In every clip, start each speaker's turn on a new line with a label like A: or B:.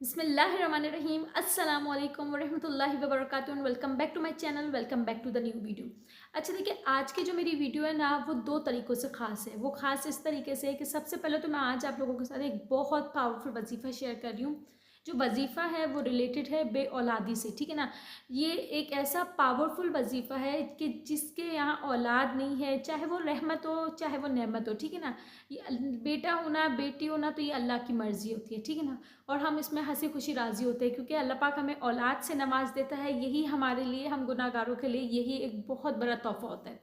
A: बिस्मिल्लाहिर्रहमानिर्रहीम अस्सलाम वालेकुम वरहमतुल्लाहि वबरकातुहू। Welcome back to my channel, welcome back to the new video. अच्छा देखिए, आज की जो मेरी वीडियो है ना, वो दो तरीक़ों से ख़ास है। वो ख़ास इस तरीके से है कि सबसे पहले तो मैं आज आप लोगों के साथ एक बहुत पावरफुल वजीफ़ा शेयर कर रही हूँ। जो वजीफ़ा है वो रिलेटेड है बे औलादी से, ठीक है ना। ये एक ऐसा पावरफुल वजीफ़ा है कि जिसके यहाँ औलाद नहीं है, चाहे वो रहमत हो चाहे वो नेमत हो, ठीक है ना। ये बेटा होना बेटी होना तो ये अल्लाह की मर्ज़ी होती है, ठीक है ना। और हम इसमें हंसी खुशी राज़ी होते हैं क्योंकि अल्लाह पाक हमें औलाद से नवाज देता है। यही हमारे लिए, हम गुनाहगारों के लिए यही एक बहुत बड़ा तोहफ़ा होता है,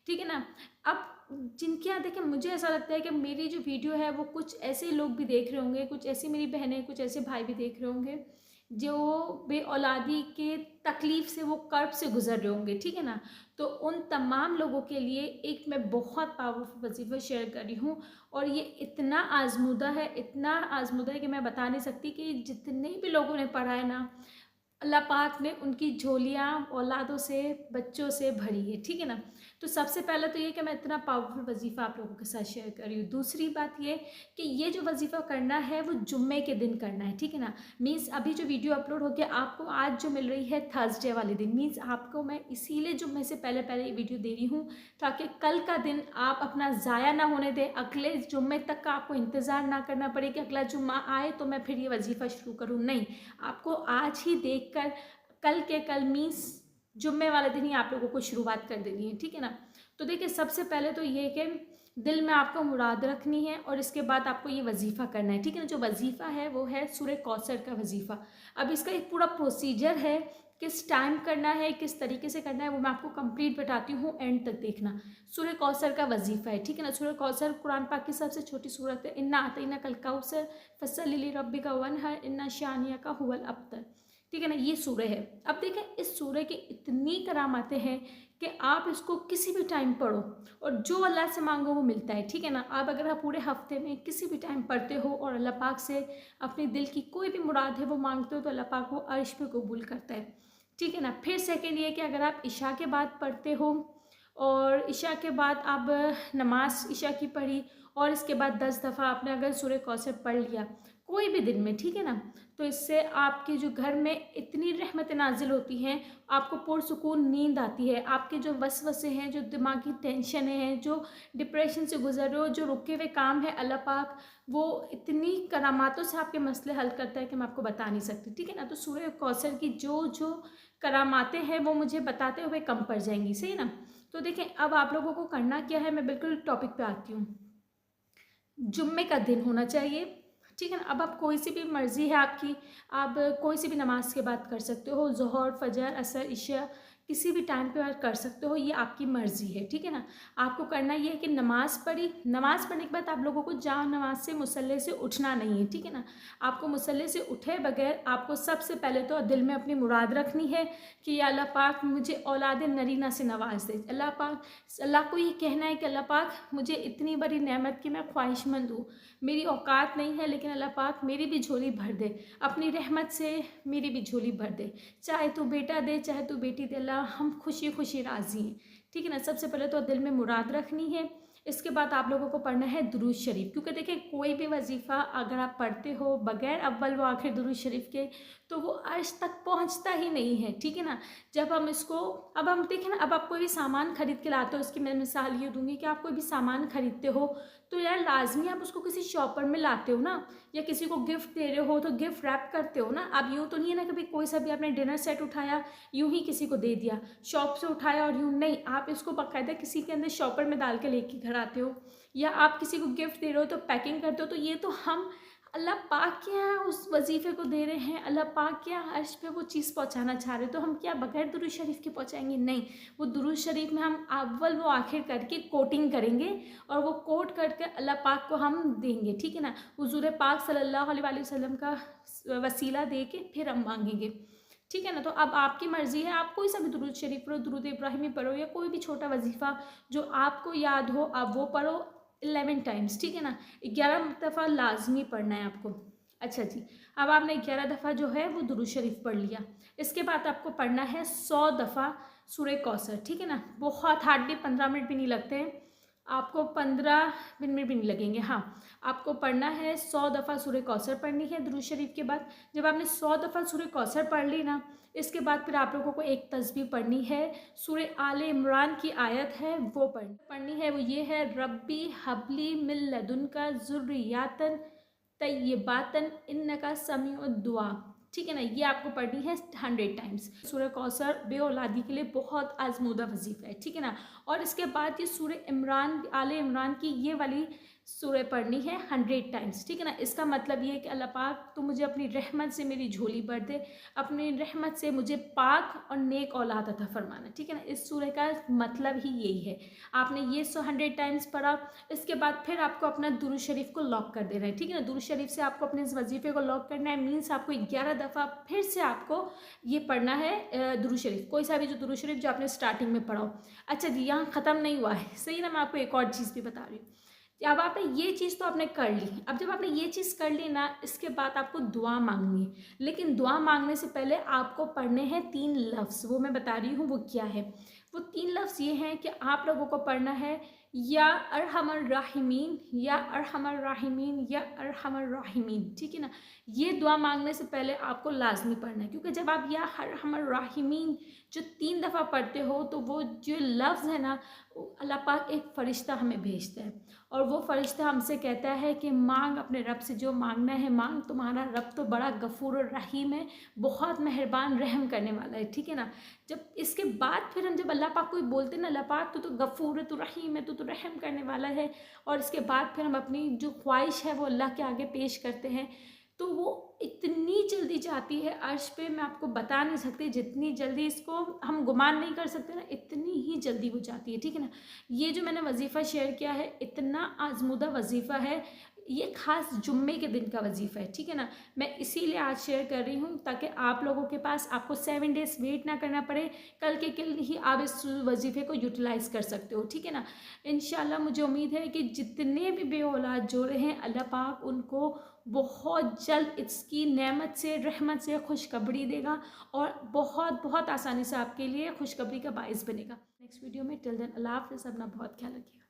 A: ठीक है ना। अब जिनके यहाँ देखें, मुझे ऐसा लगता है कि मेरी जो वीडियो है वो कुछ ऐसे लोग भी देख रहे होंगे, कुछ ऐसी मेरी बहनें, कुछ ऐसे भाई भी देख रहे होंगे जो बे औलादी के तकलीफ़ से, वो कर्ब से गुजर रहे होंगे, ठीक है ना। तो उन तमाम लोगों के लिए एक मैं बहुत पावरफुल वजीफ़ा शेयर कर रही हूँ। और ये इतना आजमूदा है, इतना आजमूदा है कि मैं बता नहीं सकती कि जितने भी लोगों ने पढ़ा है ना, अल्लाह पाक ने उनकी झोलियाँ औलादों से, बच्चों से भरी है, ठीक है ना। तो सबसे पहले तो ये कि मैं इतना पावरफुल वजीफ़ा आप लोगों के साथ शेयर कर रही हूँ। दूसरी बात ये कि ये जो वजीफ़ा करना है वो जुम्मे के दिन करना है, ठीक है ना। मीन्स अभी जो वीडियो अपलोड हो गया आपको आज जो मिल रही है थर्सडे वाले दिन, मीन्स आपको मैं इसीलिए जुम्मे से पहले पहले ये वीडियो दे रही हूँ ताकि कल का दिन आप अपना ज़ाया ना होने दें, अगले जुम्मे तक का आपको इंतज़ार ना करना पड़े कि अगला जुम्मा आए तो मैं फिर ये वजीफ़ा शुरू करूँ। नहीं, आपको आज ही देखकर कल के कल मीन्स जुम्मे वाले दिन ही आप लोगों को शुरुआत कर देनी है, ठीक है ना। तो देखिए, सबसे पहले तो ये कि दिल में आपको मुराद रखनी है और इसके बाद आपको ये वजीफ़ा करना है, ठीक है ना। जो वजीफ़ा है वो है सूरह कौसर का वजीफ़ा। अब इसका एक पूरा प्रोसीजर है, किस टाइम करना है, किस तरीके से करना है, वो मैं आपको कंप्लीट बताती हूँ, एंड तक देखना। सूरह कौसर का वजीफ़ा है, ठीक है ना। सूरह कौसर कुरान पाक की सबसे छोटी सूरत है। इन्ना आतैना कल कौसर फसल्लि लिरब्बिका वन्हर इन्ना शानियका हुवल अब्तर, ठीक है ना। ये सूरह है। अब देखें, इस सूरह की इतनी करामातें हैं कि आप इसको किसी भी टाइम पढ़ो और जो अल्लाह से मांगो वो मिलता है, ठीक है ना। आप अगर आप पूरे हफ्ते में किसी भी टाइम पढ़ते हो और अल्लाह पाक से अपने दिल की कोई भी मुराद है वो मांगते हो तो अल्लाह पाक वो अर्श पे कबूल करता है, ठीक है ना। फिर सेकेंड ये कि अगर आप इशा के बाद पढ़ते हो और इशा के बाद आप नमाज इशा की पढ़ी और इसके बाद 10 दफ़ा आपने अगर सूरह कौसर पढ़ लिया कोई भी दिन में, ठीक है ना, तो इससे आपके जो घर में इतनी रहमतें नाजिल होती हैं, आपको पुरसुकून नींद आती है। आपके जो वसवसे हैं, जो दिमागी टेंशन हैं, जो डिप्रेशन से गुजर रहे हो, जो रुके हुए काम है, अल्लाह पाक वो इतनी करामातों से आपके मसले हल करता है कि मैं आपको बता नहीं सकती, ठीक है ना। तो सूरह कौसर की जो जो करामातें हैं वो मुझे बताते हुए कम पड़ जाएंगी, सही ना। तो देखें, अब आप लोगों को करना क्या है, मैं बिल्कुल टॉपिक पे आती हूँ। जुम्मे का दिन होना चाहिए, ठीक है ना। अब आप कोई सी भी मर्ज़ी है आपकी, आप कोई सी भी नमाज के बाद कर सकते हो, ज़ोहर, फजर, असर, इशा, किसी भी टाइम पे आप कर सकते हो, ये आपकी मर्ज़ी है, ठीक है ना। आपको करना ये है कि नमाज़ पढ़ी, नमाज़ पढ़ने के बाद आप लोगों को जा नमाज से मुसल्ले से उठना नहीं है, ठीक है ना। आपको मुसल्ले से उठे बगैर आपको सबसे पहले तो दिल में अपनी मुराद रखनी है कि या अल्लाह पाक मुझे औलाद नरीना से नवाज दे। अल्लाह पाक, अल्लाह को ये कहना है कि अल्लाह पाक मुझे इतनी बड़ी नेमत की मैं ख्वाहिशमंद हूँ, मेरी औकात नहीं है, लेकिन अल्लाह पाक मेरी भी झोली भर दे, अपनी रहमत से मेरी भी झोली भर दे। चाहे तू बेटा दे चाहे तू बेटी दे, अल्लाह हम खुशी खुशी राज़ी हैं, ठीक है ना। सबसे पहले तो दिल में मुराद रखनी है। इसके बाद आप लोगों को पढ़ना है दुरूद शरीफ, क्योंकि देखिए कोई भी वजीफ़ा अगर आप पढ़ते हो बगैर अव्वल व आखिर दुरूद शरीफ के तो वो अर्श तक पहुंचता ही नहीं है, ठीक है ना। जब हम इसको, अब हम देखें ना, अब आप कोई भी सामान खरीद के लाते हो, इसकी मैं मिसाल ये दूंगी कि आप कोई भी सामान खरीदते हो तो यार लाजमी आप उसको किसी शॉपर में लाते हो ना, या किसी को गिफ्ट दे रहे हो तो गिफ्ट रैप करते हो ना। अब यूँ तो नहीं है ना कि भाई कोई सा भी आपने डिनर सेट उठाया यूँ ही किसी को दे दिया, शॉप से उठाया और यूँ नहीं, आप इसको बाकायदा किसी के अंदर शॉपर में डाल के लेके घर आते हो, या आप किसी को गिफ्ट दे रहे हो तो पैकिंग करते हो। तो ये तो हम अल्लाह पाक के यहाँ उस वजीफ़े को दे रहे हैं, अल्लाह पाक के यहाँ अर्श पे वो चीज़ पहुँचाना चाह रहे हो, तो हम क्या बगैर दुरूद शरीफ के पहुँचाएंगे? नहीं, वो दुरूद शरीफ में हम अव्वल वो आखिर करके कोटिंग करेंगे और वो कोट करके अल्लाह पाक को हम देंगे, ठीक है ना। हुज़ूर पाक सल्लल्लाहु अलैहि वसल्लम का वसीला दे के फिर हम मांगेंगे, ठीक है ना। तो अब आपकी मर्ज़ी है, आप कोई सा भी दुरूद शरीफ पढ़ो, दुरूद इब्राहिमी पढ़ो, या कोई भी छोटा वजीफ़ा जो आपको याद हो आप वो पढ़ो 11 टाइम्स, ठीक है ना। 11 दफ़ा लाजमी पढ़ना है आपको। अच्छा जी, अब आपने 11 दफ़ा जो है वो दुरूद शरीफ पढ़ लिया। इसके बाद आपको पढ़ना है 100 दफ़ा सूरह कौसर, ठीक है ना। बहुत हार्डली 15 मिनट भी नहीं लगते हैं। आपको 15 मिनट भी नहीं लगेंगे। हाँ, आपको पढ़ना है 100 दफ़ा सूरह कौसर पढ़नी है दुरूद शरीफ के बाद। जब आपने 100 दफ़ा सूरह कौसर पढ़ ली ना, इसके बाद फिर आप लोगों को एक तस्बीह पढ़नी है, सूरह आले इमरान की आयत है वो पढ़नी है। वो ये है, रब्बी हबली मिन लदुनका ज़ुर्रियतन तय्यिबतन इन्नका समीउद दुआ। ठीक है ना, ये आपको पढ़नी है 100 टाइम्स। सूरह कौसर बे औलादी के लिए बहुत आजमूदा वजीफ़ा है। ठीक है ना, और इसके बाद ये सूरह इमरान, आले इमरान की ये वाली सूरह पढ़नी है 100 टाइम्स। ठीक है ना, इसका मतलब ये है कि अल्लाह पाक तो मुझे अपनी रहमत से मेरी झोली भर दे, अपनी रहमत से मुझे पाक और नेक औलाद अता फरमाना। ठीक है ना, इस सूरह का मतलब ही यही है। आपने ये 100 टाइम्स पढ़ा, इसके बाद फिर आपको अपना दुरूद शरीफ को लॉक कर देना है। ठीक है ना, दुरूद शरीफ से आपको अपने इस वजीफे को लॉक करना है। मीन्स आपको 11 दफ़ा फिर से आपको ये पढ़ना है दुरूद शरीफ, कोई सा भी जो दुरूद शरीफ जो आपने स्टार्टिंग में पढ़ा हो। अच्छा जी, यहाँ ख़त्म नहीं हुआ है, सही ना, मैं आपको एक और चीज़ भी बता रही हूँ। अब आपने ये चीज़ तो आपने कर ली, अब जब आपने ये चीज़ कर ली ना, इसके बाद आपको दुआ मांगनी है। लेकिन दुआ मांगने से पहले आपको पढ़ने हैं 3 लफ्ज़, वो मैं बता रही हूँ वो क्या है। वो 3 लफ्ज़ ये हैं कि आप लोगों को पढ़ना है या अरहमर राहिमीन, या अरहमर राहिमीन, या अरहमर राहिमीन। ठीक है ना, ये दुआ मांगने से पहले आपको लाजमी पढ़ना है, क्योंकि जब आप या अरहमर राहिमीन जो 3 दफ़ा पढ़ते हो तो वो जो लफ्ज़ है ना, अल्लाह पाक एक फ़रिश्ता हमें भेजता है और वो फ़रिश्ता हमसे कहता है कि मांग अपने रब से, जो मांगना है मांग, तुम्हारा रब तो बड़ा गफूर और रहीम है, बहुत मेहरबान रहम करने वाला है। ठीक है ना, जब इसके बाद फिर हम जब अल्लाह पाक को बोलते हैं ना, अल्लाह पाक तो गफूर है, तो रहीम है, तो रहम करने वाला है, और इसके बाद फिर हम अपनी जो ख्वाहिश है वो अल्लाह के आगे पेश करते हैं, तो वो इतनी जल्दी जाती है अर्श पे, मैं आपको बता नहीं सकती। जितनी जल्दी इसको हम गुमान नहीं कर सकते ना, इतनी ही जल्दी वो जाती है। ठीक है ना, ये जो मैंने वजीफ़ा शेयर किया है इतना आजमूदा वजीफ़ा है, ये ख़ास जुम्मे के दिन का वजीफ़ा है। ठीक है ना, मैं इसीलिए आज शेयर कर रही हूँ ताकि आप लोगों के पास, आपको 7 डेज़ वेट ना करना पड़े, कल के कल ही आप इस वजीफ़े को यूटिलाइज़ कर सकते हो। ठीक है ना, इंशाल्लाह मुझे उम्मीद है कि जितने भी बे औलाद जोड़े हैं, अल्लाह पाक उनको बहुत जल्द इसकी नेमत से, रहमत से खुशखबरी देगा और बहुत बहुत आसानी से आपके लिए खुशखबरी का बाइस बनेगा। नेक्स्ट वीडियो में, टिल देन अल्लाह हाफ़िज़, अपना बहुत ख्याल रखिएगा।